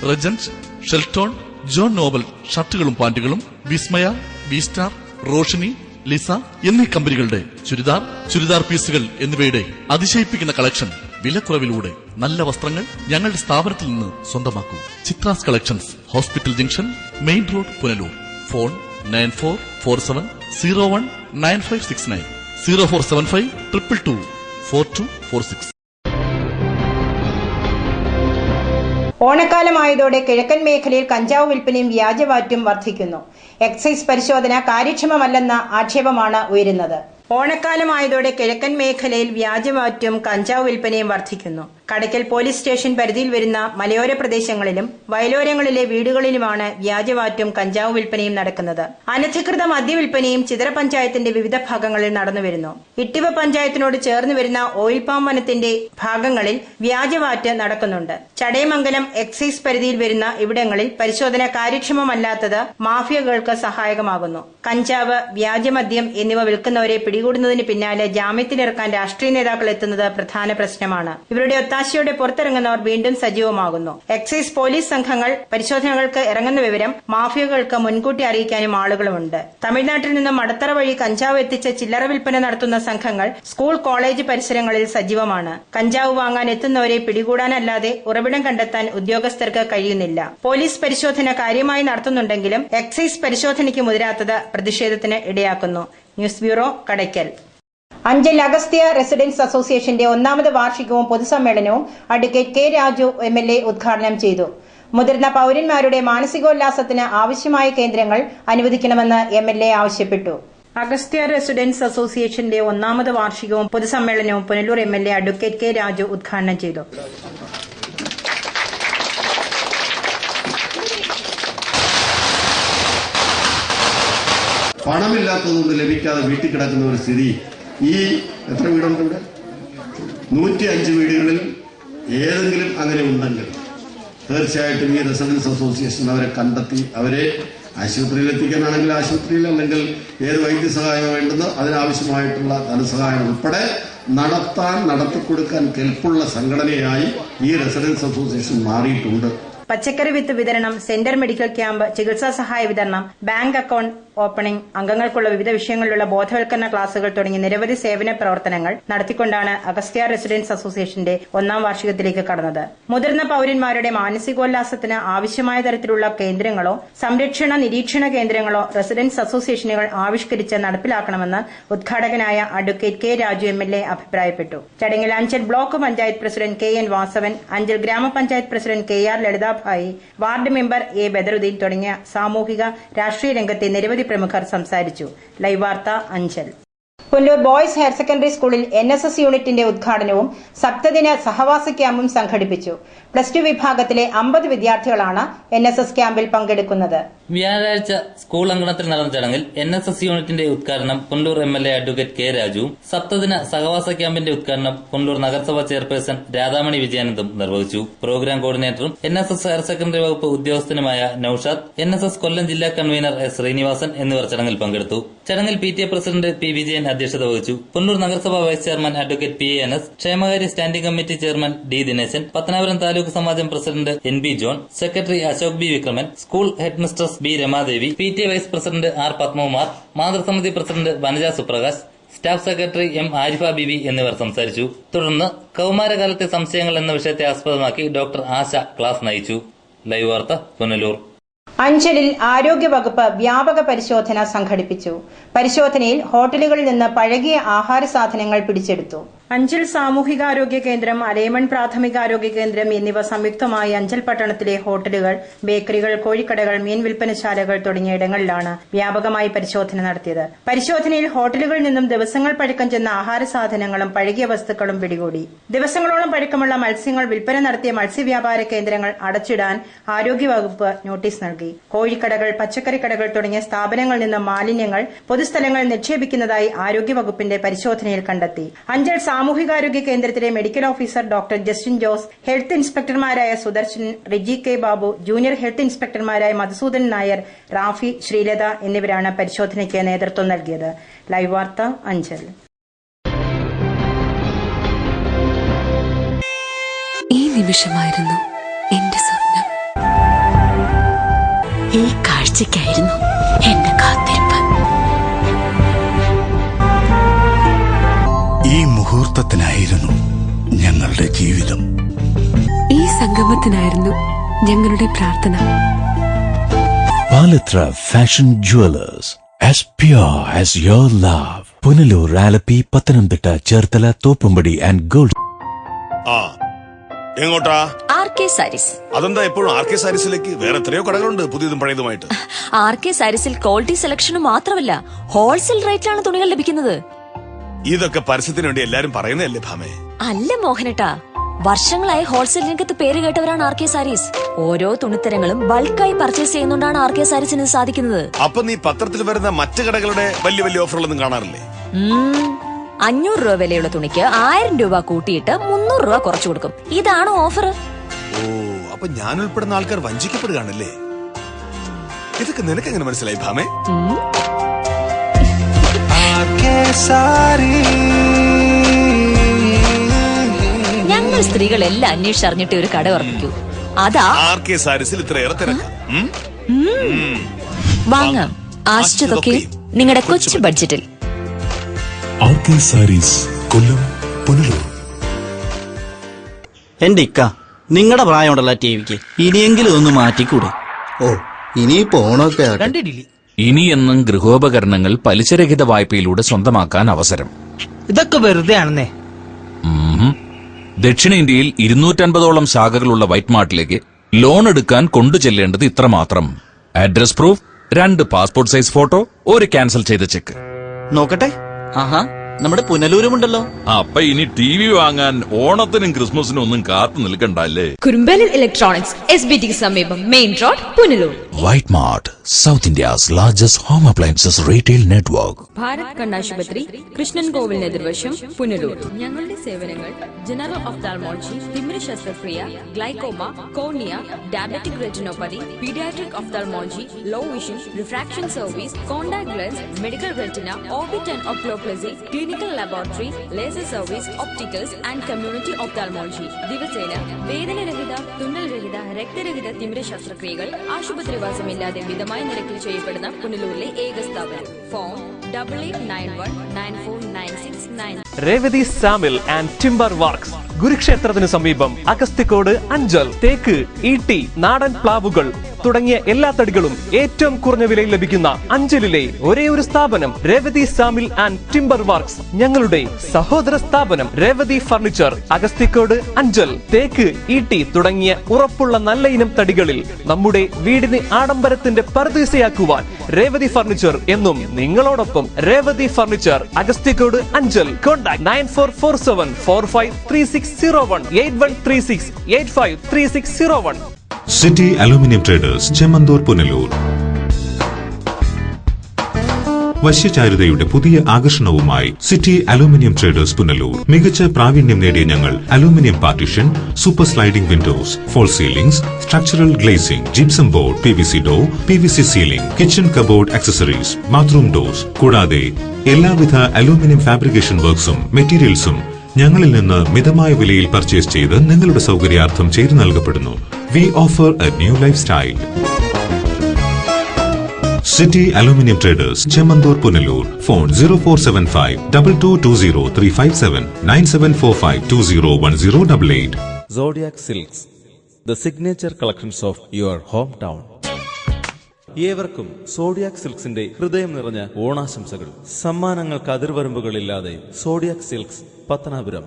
Regent, Shelton, John Noble ഷർട്ടുകളും പാന്റുകളും, വിസ്മയ, വി സ്റ്റാർ, റോഷിനി, ലിസ എന്നീ കമ്പനികളുടെ ചുരിദാർ പീസുകൾ എന്നിവയുടെ അതിശയിപ്പിക്കുന്ന കളക്ഷൻ വിലക്കുറവിലൂടെ നല്ല വസ്ത്രങ്ങൾ ഞങ്ങളുടെ സ്ഥാപനത്തിൽ നിന്ന് സ്വന്തമാക്കൂ. Chitra's collections, hospital junction, main road, Punalur. Phone 9447019569 0475 222 4246. ഓണക്കാലമായതോടെ കിഴക്കൻ മേഖലയിൽ കഞ്ചാവ് വിൽപ്പനയും വ്യാജവാറ്റും വർദ്ധിക്കുന്നു. എക്സൈസ് പരിശോധന കാര്യക്ഷമമല്ലെന്ന ആക്ഷേപമാണ് ഉയരുന്നത്. ഓണക്കാലമായതോടെ കിഴക്കൻ മേഖലയിൽ വ്യാജവാറ്റും കഞ്ചാവ് വിൽപ്പനയും വർദ്ധിക്കുന്നു. കടയ്ക്കൽ പോലീസ് സ്റ്റേഷൻ പരിധിയിൽ വരുന്ന മലയോര പ്രദേശങ്ങളിലും വയലോരങ്ങളിലെ വീടുകളിലുമാണ് വ്യാജവാറ്റും കഞ്ചാവ് വിൽപ്പനയും നടക്കുന്നത്. അനധികൃത മദ്യവിൽപ്പനയും ചിതറ പഞ്ചായത്തിന്റെ വിവിധ ഭാഗങ്ങളിൽ നടന്നുവരുന്നു. ഇട്ടിവ പഞ്ചായത്തിനോട് ചേർന്ന് വരുന്ന ഓയിൽ പാം വനത്തിന്റെ ഭാഗങ്ങളിൽ വ്യാജവാറ്റ് നടക്കുന്നുണ്ട്. ചടയമംഗലം എക്സൈസ് പരിധിയിൽ വരുന്ന ഇവിടങ്ങളിൽ പരിശോധന കാര്യക്ഷമമല്ലാത്തത് മാഫിയകൾക്ക് സഹായകമാകുന്നു. കഞ്ചാവ്, വ്യാജമദ്യം എന്നിവ വിൽക്കുന്നവരെ പിടികൂടുന്നതിന് പിന്നാലെ ജാമ്യത്തിലിറക്കാൻ രാഷ്ട്രീയ നേതാക്കൾ എത്തുന്നത് പ്രധാന പ്രശ്നമാണ്. ഇവരുടെ ഒത്താശയോടെ പുറത്തിറങ്ങുന്നവർ വീണ്ടും സജീവമാകുന്നു. എക്സൈസ് പോലീസ് സംഘങ്ങൾ പരിശോധനകൾക്ക് ഇറങ്ങുന്ന വിവരം മാഫിയകൾക്ക് മുൻകൂട്ടി അറിയിക്കാനും ആളുകളുമുണ്ട്. തമിഴ്നാട്ടിൽ നിന്നും മടത്തറ വഴി കഞ്ചാവ് എത്തിച്ച് ചില്ലറ വിൽപ്പന നടത്തുന്ന സംഘങ്ങൾ സ്കൂൾ, കോളേജ് പരിസരങ്ങളിൽ സജീവമാണ്. കഞ്ചാവ് വാങ്ങാൻ എത്തുന്നവരെ പിടികൂടാനല്ലാതെ ഉറവിടം കണ്ടെത്താൻ ഉദ്യോഗസ്ഥർക്ക് കഴിയുന്നില്ല. പോലീസ് പരിശോധന കാര്യമായി നടത്തുന്നുണ്ടെങ്കിലും എക്സൈസ് പരിശോധനയ്ക്ക് മുതിരാത്തത് പ്രതിഷേധത്തിന് ഇടയാക്കുന്നു. News bureau, Kadakkal. Anchal Agasthya residence അസോസിയേഷന്റെ 1ാമത് വാർഷികവും പൊതുസമ്മേളനവും അഡ്വക്കേറ്റ് കെ രാജു MLA ഉദ്ഘാടനം ചെയ്തു. മുതിർന്ന പൌരന്മാരുടെ മാനസികോല്ലാസത്തിന് ആവശ്യമായ കേന്ദ്രങ്ങൾ അനുവദിക്കണമെന്ന് MLA ആവശ്യപ്പെട്ടു. അഗസ്ത്യ റെസിഡൻസ് അസോസിയേഷന്റെ 1ാമത് വാർഷികവും പൊതുസമ്മേളനവും Punalur MLA advocate K Raju ഉദ്ഘാടനം ചെയ്തു. പണമില്ലാത്തതുകൊണ്ട് ലഭിക്കാതെ വീട്ടിൽ കിടക്കുന്ന ഒരു സ്ഥിതി. ഈ എത്ര വീടുണ്ട് ഇവിടെ? 105 വീടുകളിൽ ഏതെങ്കിലും അങ്ങനെ ഉണ്ടെങ്കിൽ തീർച്ചയായിട്ടും ഈ റെസിഡൻസ് അസോസിയേഷൻ അവരെ കണ്ടെത്തി അവരെ ആശുപത്രിയിൽ എത്തിക്കാനാണെങ്കിൽ ആശുപത്രിയിൽ, അല്ലെങ്കിൽ ഏത് വൈദ്യസഹായം വേണ്ടുന്നോ അതിനാവശ്യമായിട്ടുള്ള ധനസഹായം ഉൾപ്പെടെ നടത്തിക്കൊടുക്കാൻ കെൽപ്പുള്ള സംഘടനയായി ഈ റെസിഡൻസ് അസോസിയേഷൻ മാറിയിട്ടുണ്ട്. പച്ചക്കറി വിത്ത് വിതരണം, സെന്റർ മെഡിക്കൽ ക്യാമ്പ്, ചികിത്സാ സഹായ വിതരണം, ബാങ്ക് അക്കൌണ്ട് ഓപ്പണിംഗ്, അംഗങ്ങൾക്കുള്ള വിവിധ വിഷയങ്ങളിലുള്ള ബോധവൽക്കരണ ക്ലാസുകൾ തുടങ്ങി നിരവധി സേവന പ്രവർത്തനങ്ങൾ നടത്തിക്കൊണ്ടാണ് അഗസ്ത്യ റെസിഡൻസ് അസോസിയേഷന്റെ 1ാം വാർഷികത്തിലേക്ക് കടന്നത്. മുതിർന്ന പൌരന്മാരുടെ മാനസികോല്ലാസത്തിന് ആവശ്യമായ തരത്തിലുള്ള കേന്ദ്രങ്ങളോ സംരക്ഷണ നിരീക്ഷണ കേന്ദ്രങ്ങളോ റെസിഡൻസ് അസോസിയേഷനുകൾ ആവിഷ്കരിച്ച് നടപ്പിലാക്കണമെന്ന് ഉദ്ഘാടകനായ അഡ്വക്കേറ്റ് കെ രാജു MLA അഭിപ്രായപ്പെട്ടു. ചടങ്ങിൽ Anchal block panchayat president KN Vasavan, Anchal ഗ്രാമപഞ്ചായത്ത് president KR Lalithabhai, ward member A Badaruddin തുടങ്ങിയ സാമൂഹിക രാഷ്ട്രീയ രംഗത്തെ നിരവധി പ്രമുഖർ സംസാരിച്ചു. ലൈവ് വാർത്ത Anchal. Pullur boys higher secondary സ്കൂളിൽ NSS യൂണിറ്റിന്റെ ഉദ്ഘാടനവും സപ്തദിന സഹവാസ ക്യാമ്പും സംഘടിപ്പിച്ചു. +2 വിഭാഗത്തിലെ 50 വിദ്യാർത്ഥികളാണ് NSS ക്യാമ്പിൽ പങ്കെടുക്കുന്നത്. വ്യാഴാഴ്ച സ്കൂൾ അങ്കണത്തിൽ നടന്ന ചടങ്ങിൽ NSS യൂണിറ്റിന്റെ ഉദ്ഘാടനം പുല്ലൂർ MLA അഡ്വക്കേറ്റ് കെ രാജുവും സപ്തദിന സഹവാസ ക്യാമ്പിന്റെ ഉദ്ഘാടനം പുല്ലൂർ നഗരസഭാ ചെയർപേഴ്സൺ രാധാമണി വിജയാനന്ദും നിർവഹിച്ചു. പ്രോഗ്രാം കോർഡിനേറ്ററും NSS ഹയർ സെക്കൻഡറി വകുപ്പ് ഉദ്യോഗസ്ഥനുമായ നൌഷാദ്, NSS കൊല്ലം ജില്ലാ കൺവീനർ S ശ്രീനിവാസൻ എന്നിവർ ചടങ്ങിൽ പങ്കെടുത്തു. ചടങ്ങിൽ PTA പ്രസിഡന്റ് P വിജയൻ അധ്യക്ഷത വഹിച്ചു. പുല്ലൂർ നഗരസഭാ vice chairman advocate PA Anas, ക്ഷേമകാര്യ standing committee chairman D Dineshan, Pathanapuram taluk Samajam president NB John, secretary Ashok B Vikraman, school head mistress B Ramadevi, PTA vice president R Padmakumar, മാതൃസമിതി president Vanaja Suprakash, staff secretary M Arifa Beebi എന്നിവർ സംസാരിച്ചു. തുടർന്ന് കൌമാരകാലത്തെ സംശയങ്ങൾ എന്ന വിഷയത്തെ ആസ്പദമാക്കി ഡോക്ടർ ആശ ക്ലാസ് നയിച്ചു. ലൈവ് വാർത്ത പുനലൂർ. അഞ്ചലിൽ ആരോഗ്യവകുപ്പ് വ്യാപക പരിശോധന സംഘടിപ്പിച്ചു. പരിശോധനയിൽ ഹോട്ടലുകളിൽ നിന്ന് പഴകിയ ആഹാര സാധനങ്ങൾ പിടിച്ചെടുത്തു. അഞ്ചൽ സാമൂഹികാരോഗ്യ കേന്ദ്രം, അലേമൺ പ്രാഥമികാരോഗ്യ കേന്ദ്രം എന്നിവ സംയുക്തമായി അഞ്ചൽ പട്ടണത്തിലെ ഹോട്ടലുകൾ, ബേക്കറികൾ, കോഴിക്കടകൾ, മീൻ വിൽപ്പനശാലകൾ തുടങ്ങിയ ഇടങ്ങളിലാണ് വ്യാപകമായി പരിശോധന നടത്തിയത്. പരിശോധനയിൽ ഹോട്ടലുകളിൽ നിന്നും ദിവസങ്ങൾ പഴക്കം ചെന്ന ആഹാര സാധനങ്ങളും പഴകിയ വസ്തുക്കളും പിടികൂടി. ദിവസങ്ങളോളം പഴക്കമുള്ള മത്സ്യങ്ങൾ വിൽപ്പന നടത്തിയ മത്സ്യവ്യാപാര കേന്ദ്രങ്ങൾ അടച്ചിടാൻ ആരോഗ്യവകുപ്പ് നോട്ടീസ് നൽകി. കോഴിക്കടകൾ, പച്ചക്കറി കടകൾ തുടങ്ങിയ സ്ഥാപനങ്ങളിൽ നിന്ന് മാലിന്യങ്ങൾ പൊതുസ്ഥലങ്ങളിൽ നിക്ഷേപിക്കുന്നതായി ആരോഗ്യവകുപ്പിന്റെ പരിശോധനയിൽ കണ്ടെത്തി. അഞ്ചൽ സാമൂഹികാരോഗ്യ കേന്ദ്രത്തിലെ medical officer doctor Justin Jose, health ഇൻസ്പെക്ടർമാരായ Sudarshan, Riji K Babu, junior health ഇൻസ്പെക്ടർമാരായ മധുസൂദൻ നായർ, റാഫി, ശ്രീലത എന്നിവരാണ് പരിശോധനയ്ക്ക് നേതൃത്വം നൽകിയത്. ലൈവ് വാർത്ത അഞ്ചൽ. ഈ നിമിഷമായിരുന്നു എന്റെ സ്വപ്നം. ഈ കാഴ്ചയ്ക്കായിരുന്നു എന്റെ കാത്തിരിപ്പ്. ഈ മുഹൂർത്തത്തിനായിരുന്നു ഞങ്ങളുടെ ജീവിതം. ഈ സംഗമത്തിനായിരുന്നു ഞങ്ങളുടെ പ്രാർത്ഥന. Palathra fashion jewellers, as pure as your love. Punalur, Alleppey, Pathanamthitta, Cherthala, Thoppumpady and gold. എങ്ങോട്ടാ? RK സാരീസ്. അതെന്താ എപ്പോഴും RK സാരീസിലേക്ക്? വേറെ എത്രയോ കടകളുണ്ട് പുതിയതും പഴയതുമായിട്ട്. RK സാരീസിൽ ക്വാളിറ്റി സെലക്ഷനും മാത്രമല്ല, ഹോൾസെയിൽ റേറ്റിലാണ് തുണികൾ ലഭിക്കുന്നത്. ഇതൊക്കെ പരസ്യത്തിന് വേണ്ടി എല്ലാരും പറയുന്നതല്ലേ ഭാമേ? അല്ല മോഹനേട്ടാ, വർഷങ്ങളായി ഹോൾസെയിൽ രംഗത്ത് പേര് കേട്ടവരാണ് RK സാരീസ്. ഓരോ തുണിത്തരങ്ങളും ബൾക്കായി പർച്ചേസ് ചെയ്യുന്നോണ്ടാണ് RK സാരീസിന് സാധിക്കുന്നത്. അപ്പൊ നീ പത്രത്തിൽ വരുന്ന മറ്റു കടകളുടെ വലിയ വലിയ ഓഫറുകളൊന്നും കാണാറില്ലേ? 500 രൂപ വിലയുള്ള തുണിക്ക് 1000 രൂപ കൂട്ടിയിട്ട് 300 രൂപ കുറച്ചു കൊടുക്കും. ഇതാണ് ഓഫർ. ഓ, അപ്പൊ ഞാൻ ഉൾപ്പെടുന്ന ആൾക്കാർ വഞ്ചിക്കപ്പെടുകയാണല്ലേ? ഇതൊക്കെ നിനക്ക് എങ്ങനെ മനസ്സിലായി ഭാമേ? ഞങ്ങൾ സ്ത്രീകളെല്ലാം അന്വേഷിച്ചറിഞ്ഞിട്ട് ഒരു കട ഉറപ്പിക്കൂ. അതാ RK സാരീസിൽ ഇത്രയേറെ തിരക്ക്. വാങ്ങാം ആശ്ചതൊക്കെ നിങ്ങളുടെ കൊച്ചു ബഡ്ജറ്റിൽ. RK സാരീസ്, കൊല്ലം, പുനലൂർ. എന്റെ ഇക്ക, നിങ്ങളുടെ പ്രായമുണ്ടല്ലോ ടിവിക്ക്, ഇനിയെങ്കിലും ഒന്ന് മാറ്റിക്കൂടെ? ഓ, ഇനിയിപ്പോ ഓണമൊക്കെ കണ്ടിട്ടില്ലേ? ഇനിയെന്നും ഗൃഹോപകരണങ്ങൾ പലിശരഹിത വായ്പയിലൂടെ സ്വന്തമാക്കാൻ അവസരം. ഇതൊക്കെ വെറുതെ ആണെന്നേ. ദക്ഷിണേന്ത്യയിൽ 250ഓളം ശാഖകളുള്ള വൈറ്റ് മാർട്ടിലേക്ക് ലോൺ എടുക്കാൻ കൊണ്ടുചെല്ലേണ്ടത് ഇത്രമാത്രം: address proof, 2 passport size photo, ഒരു ക്യാൻസൽ ചെയ്ത ചെക്ക്. നോക്കട്ടെ. ആഹാ, നമ്മുടെ പുനലൂരുമുണ്ടല്ലോ. അപ്പൊ ഇനി TV വാങ്ങാൻ ഓണത്തിനും ക്രിസ്മസിനും ഒന്നും കാത്തു നിൽക്കണ്ടല്ലേ? കുറുമ്പലിൽ ഇലക്ട്രോണിക്സ്, SBTക്ക് സമീപം, main road, Punalur. White mart, south India's largest home appliances retail network. Bharat കണ്ണാശുപത്രി, കൃഷ്ണൻ കോവിലിന് എതിർവശം, പുനലൂർ. ഞങ്ങളുടെ സേവനങ്ങൾ ജനറൽ ഒഫ്താൽമോളജി, തിമിര ശസ്ത്രക്രിയ, glaucoma, cornea, diabetic retinopathy, paediatric ophthalmology, low vision, refraction service, contact lens, medical retina, orbit and oculoplasty, clinic medical laboratory, laser service, opticals and community ophthalmology. ദിവസേന വേദനരഹിത, തുന്നൽരഹിത, രക്തരഹിത തിമിര ശസ്ത്രക്രിയകൾ ആശുപത്രിവാസമില്ലാതെ മിതമായ നിരക്കിൽ ചെയ്യപ്പെടുന്ന പുനലൂരിലെ ഏക സ്ഥാപനം. Phone 8891949699. Revathi sawmill and timber works, ഗുരുക്ഷേത്രത്തിന് സമീപം, അഗസ്തിക്കോട്, അഞ്ചൽ. തേക്ക്, ഈട്ടി, നാടൻ പ്ലാവുകൾ തുടങ്ങിയ എല്ലാ തടികളും ഏറ്റവും കുറഞ്ഞ വിലയിൽ ലഭിക്കുന്ന അഞ്ചലിലെ ഒരേ ഒരു സ്ഥാപനം Revathi sawmill and timber works. ഞങ്ങളുടെ സഹോദര സ്ഥാപനം രേവതി ഫർണിച്ചർ, അഗസ്തിക്കോട്, അഞ്ചൽ. തേക്ക്, ഈട്ടി തുടങ്ങിയ ഉറപ്പുള്ള നല്ല ഇനം തടികളിൽ നമ്മുടെ വീടിന് ആഡംബരത്തിന്റെ പർദീസയാക്കുവാൻ രേവതി ഫർണിച്ചർ എന്നും നിങ്ങളോടൊപ്പം. Revathi furniture, Agasthikode, Anchal. Contact 9447453601, 8136853601. City aluminium traders, Chemmanthoor, Punalur. വശ്യചാരുതയുടെ പുതിയ ആകർഷണവുമായി സിറ്റി അലൂമിനിയം ട്രേഡേഴ്സ്, പുനലൂർ. മികച്ച പ്രാവീണ്യം നേടിയ ഞങ്ങൾ aluminium partition, super sliding windows, false ceilings, structural glazing, gypsum board, PVC door, PVC ceiling, kitchen cupboard accessories, bathroom doors കൂടാതെ എല്ലാവിധ അലൂമിനിയം ഫാബ്രിക്കേഷൻ വർക്ക്സും മെറ്റീരിയൽസും ഞങ്ങളിൽ നിന്ന് മിതമായ വിലയിൽ പർച്ചേസ് ചെയ്ത് നിങ്ങളുടെ സൗകര്യാർത്ഥം ചെയ്തു നൽകപ്പെടുന്നു. We offer a new lifestyle. City aluminium traders, Chemmanthoor, Punalur. Phone 0475220357, 9745201088. Zodiac Silks, the signature collections of your hometown. ഏവർക്കും സോഡിയാക് സിൽക്സിന്റെ ഹൃദയം നിറഞ്ഞ ഓണാശംസകൾ. സമ്മാനങ്ങൾക്ക് അതിർവരമ്പുകളില്ലാതെ സോഡിയാക് സിൽക്സ്, പത്തനാപുരം.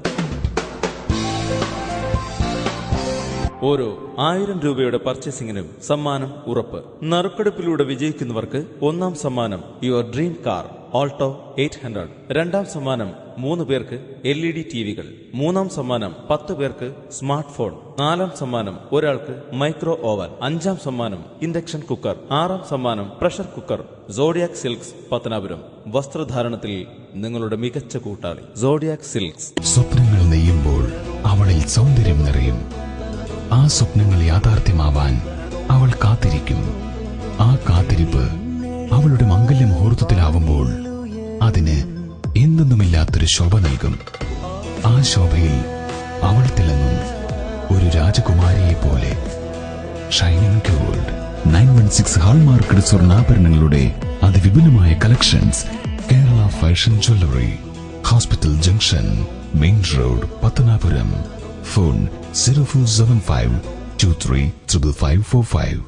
ഓരോ 1000 രൂപയുടെ പർച്ചേസിംഗിനും സമ്മാനം ഉറപ്പ്. നറുക്കെടുപ്പിലൂടെ വിജയിക്കുന്നവർക്ക് ഒന്നാം സമ്മാനം യുവർ ഡ്രീം കാർ ഓൾട്ടോ 800. രണ്ടാം സമ്മാനം 3 പേർക്ക് LED ടിവികൾ. മൂന്നാം സമ്മാനം 10 പേർക്ക് സ്മാർട്ട് ഫോൺ. നാലാം സമ്മാനം ഒരാൾക്ക് മൈക്രോ ഓവൻ. അഞ്ചാം സമ്മാനം ഇൻഡക്ഷൻ കുക്കർ. ആറാം സമ്മാനം pressure cooker. Zodiac silks, Pathanapuram. വസ്ത്രധാരണത്തിൽ നിങ്ങളുടെ മികച്ച കൂട്ടാളി സോഡിയാക് സിൽക്സ്. സ്വപ്നങ്ങൾ നെയ്യുമ്പോൾ അവളിൽ സൗന്ദര്യം നിറയും. ആ സ്വപ്നങ്ങൾ യാഥാർത്ഥ്യമാവാൻ അവൾ കാത്തിരിക്കും. ആ കാത്തിരിപ്പ് അവളുടെ മംഗല്യ മുഹൂർത്തത്തിലാവുമ്പോൾ അതിന് എന്തെന്നുമില്ലാത്തൊരു ശോഭ നൽകും. ആ ശോഭയിൽ അവൾ തിളങ്ങും ഒരു രാജകുമാരിയെ പോലെ. ഷൈനിങ് ഗോൾഡ് 916 ഹാൾമാർക്കഡ് സ്വർണ്ണാഭരണങ്ങളുടെ അതിവിപുലമായ collections. Kerala fashion jewellery, hospital junction, main road, Pathanapuram. Phone 0475235545.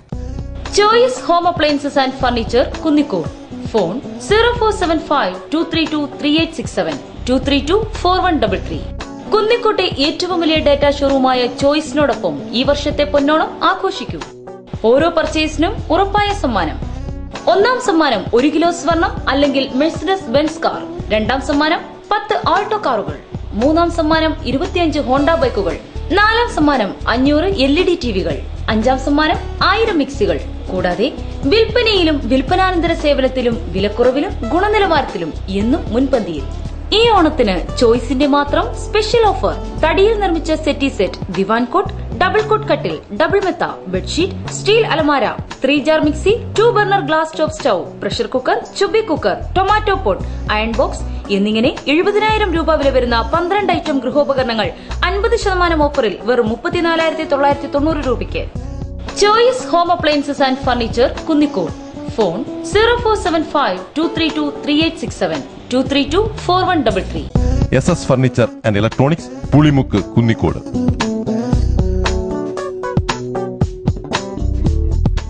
Choice home appliances and furniture, Kunnicode. Phone 0475232387, 2324133. കുന്നിക്കോട്ടെ ഏറ്റവും വലിയ ഡാറ്റാ ഷോറൂമായ ചോയ്സിനോടൊപ്പം ഈ വർഷത്തെ പൊന്നോണം ആഘോഷിക്കൂ. ഓരോ പർച്ചേസിനും ഉറപ്പായ സമ്മാനം. ഒന്നാം സമ്മാനം 1 കിലോ സ്വർണം അല്ലെങ്കിൽ മെഴ്സിഡസ് ബെൻസ് കാർ. രണ്ടാം സമ്മാനം 10 ആൾട്ടോ കാറുകൾ. മൂന്നാം സമ്മാനം 25 ഹോണ്ട ബൈക്കുകൾ. നാലാം സമ്മാനം 500 LED ടിവികൾ. അഞ്ചാം സമ്മാനം 1000 മിക്സികൾ. കൂടാതെ വിൽപ്പനയിലും വിൽപ്പനാനന്തര സേവനത്തിലും വിലക്കുറവിലും ഗുണനിലവാരത്തിലും എന്നും മുൻപന്തിയിൽ. ഈ ഓണത്തിന് ചോയ്സിന്റെ മാത്രം സ്പെഷ്യൽ ഓഫർ. തടിയിൽ നിർമ്മിച്ച settee set, divan cot, double cot കട്ടിൽ, ഡബിൾ മെത്ത, ബെഡ്ഷീറ്റ്, സ്റ്റീൽ അലമാര, 3 jar mixie, 2 burner glass top stove, pressure cooker, ചുബി cooker, tomato pot, iron box എന്നിങ്ങനെ 70,000 രൂപ വില വരുന്ന 12 ഐറ്റം ഗൃഹോപകരണങ്ങൾ 50% ഓഫറിൽ വെറും 34,990 രൂപയ്ക്ക്. Choice home appliances and furniture, Kunnicode. Phone 0475232387, 2324133. SS furniture and electronics, Pulimukku, Kunnicode.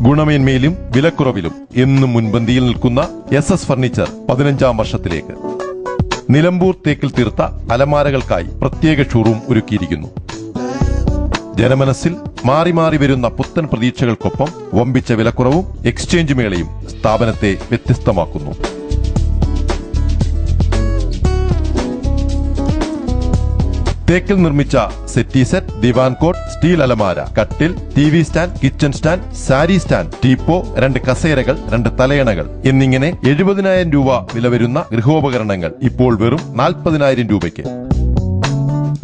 ഗുണമേന്മയിലും വിലക്കുറവിലും എന്നും മുൻപന്തിയിൽ നിൽക്കുന്ന SS ഫർണിച്ചർ 15ാം വർഷത്തിലേക്ക്. നിലമ്പൂർ തേക്കിൽ തീർത്ത അലമാരകൾക്കായി പ്രത്യേക ഷോറൂം ഒരുക്കിയിരിക്കുന്നു. ജനമനസ്സിൽ മാറി മാറി വരുന്ന പുത്തൻ പ്രതീക്ഷകൾക്കൊപ്പം വമ്പിച്ച വിലക്കുറവും എക്സ്ചേഞ്ച് മേളയും സ്ഥാപനത്തെ വ്യത്യസ്തമാക്കുന്നു. തേക്കിൽ നിർമ്മിച്ച settee set, divan coat, steel അലമാര, കട്ടിൽ, TV stand, kitchen stand, sari stand, teapoy, 2 കസേരകൾ, 2 തലയണകൾ എന്നിങ്ങനെ 70,000 രൂപ വില വരുന്ന ഗൃഹോപകരണങ്ങൾ ഇപ്പോൾ വെറും 40,000 രൂപയ്ക്ക്.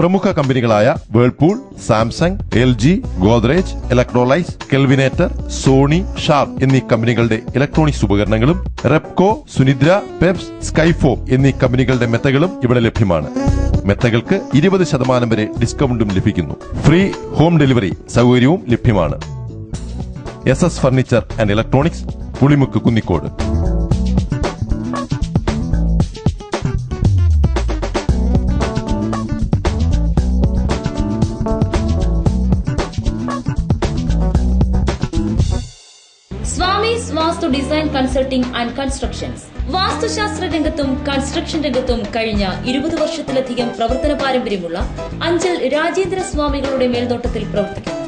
പ്രമുഖ കമ്പനികളായ Whirlpool, Samsung, LG, Godrej, Electrolux, Kelvinator, Sony, Sharp എന്നീ കമ്പനികളുടെ ഇലക്ട്രോണിക്സ് ഉപകരണങ്ങളും റെപ്കോ, സുനിദ്ര, പെപ്സ്, സ്കൈഫോം എന്നീ കമ്പനികളുടെ മെത്തകളും ഇവിടെ ലഭ്യമാണ്. മെത്തകൾക്ക് 20% വരെ ഡിസ്കൗണ്ടും ലഭിക്കുന്നു. ഫ്രീ ഹോം ഡെലിവറി സൗകര്യവും ലഭ്യമാണ്. SS furniture and electronics, Pulimukku, Kunnicode. Swamy's vastu design consulting and constructions. വാസ്തുശാസ്ത്ര രംഗത്തും കൺസ്ട്രക്ഷൻ രംഗത്തും കഴിഞ്ഞ 20 വർഷത്തിലധികം പ്രവർത്തന പാരമ്പര്യമുള്ള അഞ്ചൽ രാജേന്ദ്ര സ്വാമികളുടെ മേൽനോട്ടത്തിൽ പ്രവർത്തിക്കുന്നു.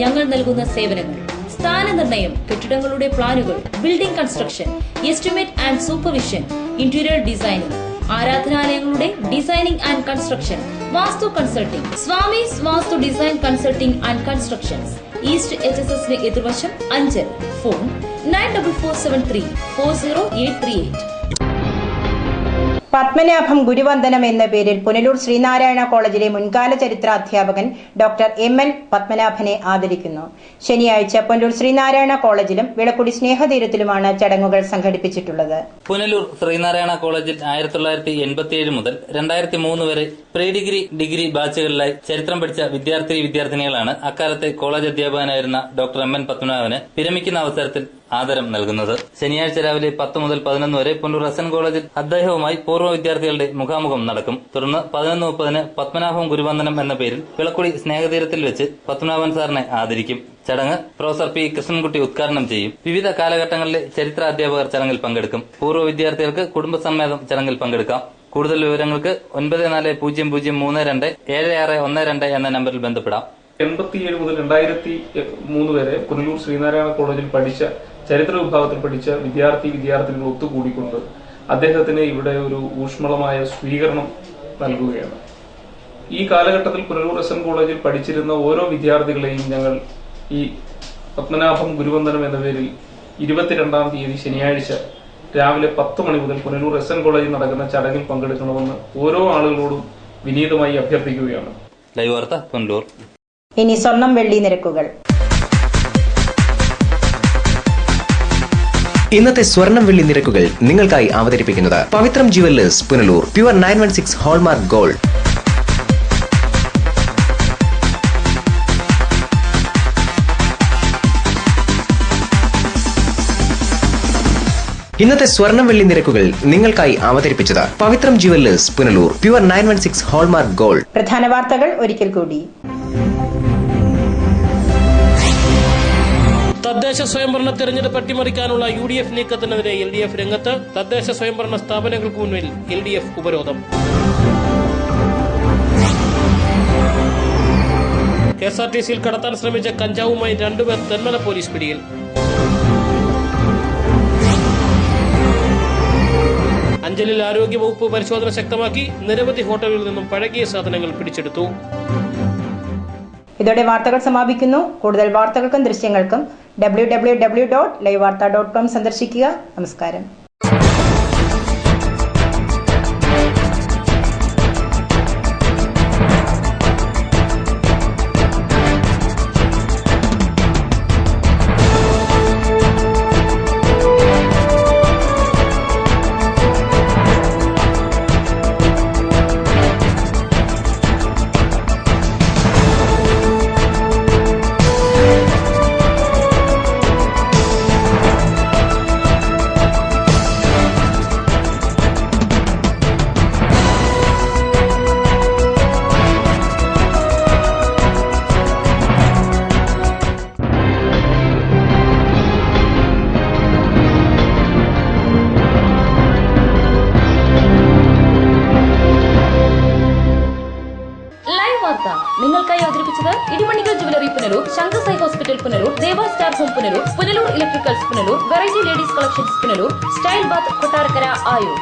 ഞങ്ങൾ നൽകുന്ന സേവനങ്ങൾ: സ്ഥാനനിർണയം, കെട്ടിടങ്ങളുടെ പ്ലാനുകൾ, building construction, estimate and supervision, interior designing, ആരാധനാലയങ്ങളുടെ designing and construction, vastu consulting. Swamy's vastu design consulting and constructions, east HSS എതിർവശം, അഞ്ചൽ. ഫോൺ 9447340838. പത്മനാഭം ഗുരുവന്ദനം എന്ന പേരിൽ പുനലൂർ ശ്രീനാരായണ കോളേജിലെ മുൻകാല ചരിത്ര അധ്യാപകൻ ഡോക്ടർ ML പത്മനാഭനെ ആദരിക്കുന്നു. ശനിയാഴ്ച പുനലൂർ ശ്രീനാരായണ കോളേജിലും വിളക്കുടി സ്നേഹതീരത്തിലുമാണ് ചടങ്ങുകൾ സംഘടിപ്പിച്ചിട്ടുള്ളത്. പുനലൂർ ശ്രീനാരായണ കോളേജിൽ 1987 മുതൽ 2003 വരെ പ്രീ ഡിഗ്രി ബാച്ചുകളിലായി ചരിത്രം പഠിച്ച വിദ്യാർത്ഥിനികളാണ് അക്കാലത്തെ കോളേജ് അധ്യാപകനായിരുന്ന ഡോക്ടർ MN പത്മനാഭന് വിരമിക്കുന്ന അവസരത്തിൽ ആദരം നൽകുന്നത്. ശനിയാഴ്ച രാവിലെ 10 മുതൽ 11 വരെ പുനലൂർ SN കോളേജിൽ അദ്ദേഹവുമായി പൂർവ്വ വിദ്യാർത്ഥികളുടെ മുഖാമുഖം നടക്കും. തുടർന്ന് 11:30 പത്മനാഭം ഗുരുവന്ദനം എന്ന പേരിൽ വിളക്കുടി സ്നേഹതീരത്തിൽ വെച്ച് പത്മനാഭൻ സാറിനെ ആദരിക്കും. ചടങ്ങ് പ്രൊഫസർ P. കൃഷ്ണൻകുട്ടി ഉദ്ഘാടനം ചെയ്യും. വിവിധ കാലഘട്ടങ്ങളിലെ ചരിത്ര അധ്യാപകർ ചടങ്ങിൽ പങ്കെടുക്കും. പൂർവ്വ വിദ്യാർത്ഥികൾക്ക് കുടുംബസമേതം ചടങ്ങിൽ പങ്കെടുക്കാം. കൂടുതൽ വിവരങ്ങൾക്ക് 9400027612 എന്ന നമ്പറിൽ ബന്ധപ്പെടാം. 87 മുതൽ 2003 വരെ പുനലൂർ ശ്രീനാരായണ കോളേജിൽ പഠിച്ച ചരിത്ര വിഭാഗത്തിൽ പഠിച്ച വിദ്യാർത്ഥിനികൾ ഒത്തുകൂടിക്കൊണ്ട് അദ്ദേഹത്തിന് ഇവിടെ ഒരു ഊഷ്മളമായ സ്വീകരണം നൽകുകയാണ്. ഈ കാലഘട്ടത്തിൽ പുനലൂർ SN കോളേജിൽ പഠിച്ചിരുന്ന ഓരോ വിദ്യാർത്ഥികളെയും ഞങ്ങൾ ഈ പത്മനാഭം ഗുരുവന്ദനം എന്ന പേരിൽ 22-ാം തീയതി ശനിയാഴ്ച രാവിലെ 10 മണി മുതൽ പുനലൂർ SN കോളേജിൽ നടക്കുന്ന ചടങ്ങിൽ പങ്കെടുക്കണമെന്ന് ഓരോ ആളുകളോടും വിനീതമായി അഭ്യർത്ഥിക്കുകയാണ്. ലൈവ് വാർത്ത പുനലൂർ. ഇനി സ്വർണം വെള്ളി നിരക്കുകൾ. ഇന്നത്തെ സ്വർണം വെള്ളി നിരക്കുകൾ നിങ്ങൾക്കായി അവതരിപ്പിക്കുന്നത് Pavithram jewellers Punalur. Pure 916 hallmark gold. ഇന്നത്തെ സ്വർണം വെള്ളി നിരക്കുകൾ നിങ്ങൾക്കായി അവതരിപ്പിച്ചത് Pavithram jewellers Punalur. Pure 916 hallmark gold. പ്രധാന വാർത്തകൾ ഒരിക്കൽ കൂടി. തദ്ദേശ സ്വയംഭരണ തെരഞ്ഞെടുപ്പ് അട്ടിമറിക്കാനുള്ള UDF നീക്കത്തിനെതിരെ LDF രംഗത്ത്. തദ്ദേശ സ്വയംഭരണ സ്ഥാപനങ്ങൾക്ക് മുന്നിൽ LDF ഉപരോധം. KSRTCയിൽ കടത്താൻ ശ്രമിച്ച കഞ്ചാവുമായി 2 പേർ തെന്മല പോലീസ് പിടിയിൽ. അഞ്ചലിൽ ആരോഗ്യവകുപ്പ് പരിശോധന ശക്തമാക്കി. നിരവധി ഹോട്ടലുകളിൽ നിന്നും പഴകിയ സാധനങ്ങൾ പിടിച്ചെടുത്തു. ഇതോടെ വാർത്തകൾ സമാപിക്കുന്നു. കൂടുതൽ വാർത്തകൾക്കും ദൃശ്യങ്ങൾക്കും www.livevarta.com സന്ദർശിക്കുക. നമസ്കാരം. നിങ്ങൾക്കായി അവതരിപ്പിച്ചത് Edimannickal jewellery Punalur, Shankar Sai hospital Punalur, Deva star home Punalur, Punalur electricals Punalur, variety ladies collections Punalur, style bath Kottarakkara Ayur.